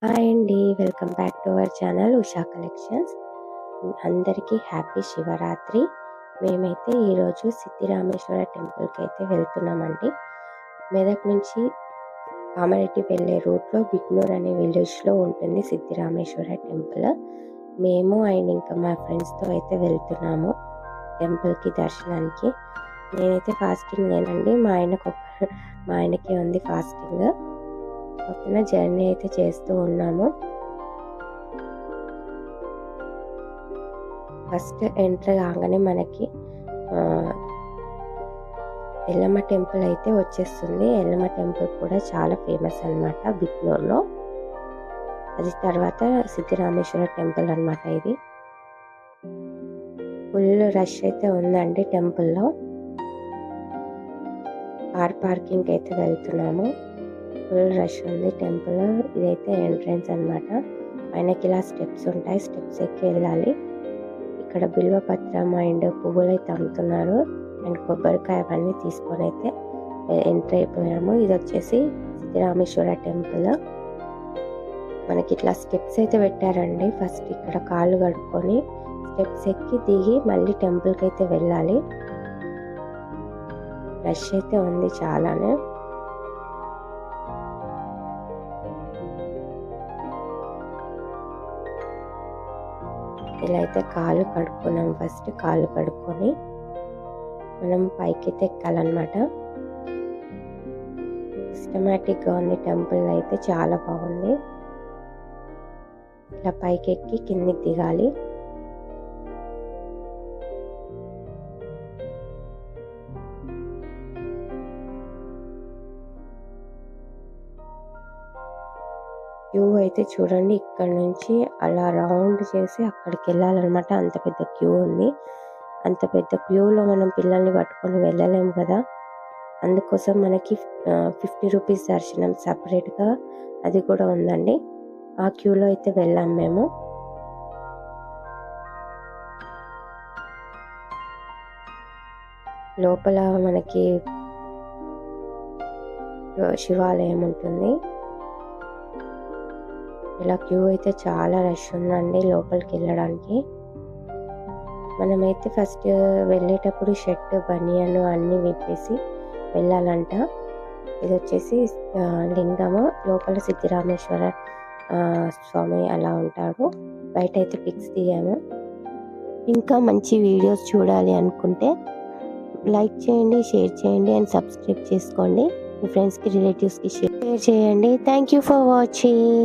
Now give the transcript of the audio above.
Hi అండి. Welcome back to our channel Usha collections. అందరికీ happy Shivaratri. మేమైతే ఈరోజు సిద్ధిరామేశ్వర టెంపుల్కి అయితే వెళ్తున్నామండి. మెదక్ నుంచి కామారెడ్డి వెళ్ళే రూట్లో బిగ్నూర్ అనే విలేజ్లో ఉంటుంది సిద్ధిరామేశ్వర టెంపుల్. మేము అండ్ ఇంకా మా ఫ్రెండ్స్తో అయితే వెళ్తున్నాము టెంపుల్కి దర్శనానికి. నేనైతే ఫాస్టింగ్ లేనండి, మా ఆయనకి ఉంది ఫాస్టింగ్. ఓకేనా, జర్నీ అయితే చేస్తూ ఉన్నాము. ఫస్ట్ ఎంటర్ కాగానే మనకి ఎల్లమ్మ టెంపుల్ అయితే వచ్చేస్తుంది. ఎల్లమ్మ టెంపుల్ కూడా చాలా ఫేమస్ అన్నమాట బిగ్నూర్లో. అది తర్వాత సిద్ధిరామేశ్వర టెంపుల్ అన్నమాట. ఇది ఫుల్ రష్ అయితే ఉందండి టెంపుల్లో. కార్ పార్కింగ్ అయితే వెళ్తున్నాము. ఫుల్ రష్ ఉంది టెంపుల్. ఇదైతే ఎంట్రన్స్ అన్నమాట. పైనకి ఇలా స్టెప్స్ ఉంటాయి, స్టెప్స్ ఎక్కి వెళ్ళాలి. ఇక్కడ బిల్వపత్రం అండ్ పువ్వులు అయితే అమ్ముతున్నారు అండ్ కొబ్బరికాయ అవన్నీ తీసుకొని అయితే ఎంటర్ అయిపోయాము. ఇది వచ్చేసి సిద్ధిరామేశ్వర టెంపుల్. మనకి ఇట్లా స్టెప్స్ అయితే పెట్టారండి. ఫస్ట్ ఇక్కడ కాళ్ళు కడుక్కొని స్టెప్స్ ఎక్కి దిగి మళ్ళీ టెంపుల్కి అయితే వెళ్ళాలి. రష్ అయితే ఉంది చాలానే. ఇలా అయితే కాళ్ళు కడుక్కున్నాం. ఫస్ట్ కాళ్ళు కడుక్కొని మనం పైకైతే ఎక్కాలన్నమాట. సిస్టమేటిక్గా ఉంది టెంపుల్ అయితే, చాలా బాగుంది. ఇలా పైకి ఎక్కి కిందికి దిగాలి. క్యూ అయితే చూడండి, ఇక్కడ నుంచి అలా రౌండ్ చేసి అక్కడికి వెళ్ళాలన్నమాట. అంత పెద్ద క్యూ ఉంది. అంత పెద్ద క్యూలో మనం పిల్లల్ని పట్టుకొని వెళ్ళలేము కదా. అందుకోసం మనకి 50 రూపీస్ దర్శనం సపరేట్గా అది కూడా ఉందండి. ఆ క్యూలో అయితే వెళ్ళాం మేము. లోపల మనకి శివాలయం ఉంటుంది. ఇలా క్యూ అయితే చాలా రష్ ఉందండి లోపలికి వెళ్ళడానికి. మనమైతే ఫస్ట్ వెళ్ళేటప్పుడు షర్ట్ బనియన్ అన్నీ విప్పేసి వెళ్ళాలంట. ఇది వచ్చేసి లింగము. లోపల సిద్ధిరామేశ్వర స్వామి అలా ఉంటాడు. బయట అయితే పిక్స్ దిగాము. ఇంకా మంచి వీడియోస్ చూడాలి అనుకుంటే లైక్ చేయండి, షేర్ చేయండి అండ్ సబ్స్క్రైబ్ చేసుకోండి. మీ ఫ్రెండ్స్కి రిలేటివ్స్కి షేర్ చేయండి. Thank you for watching.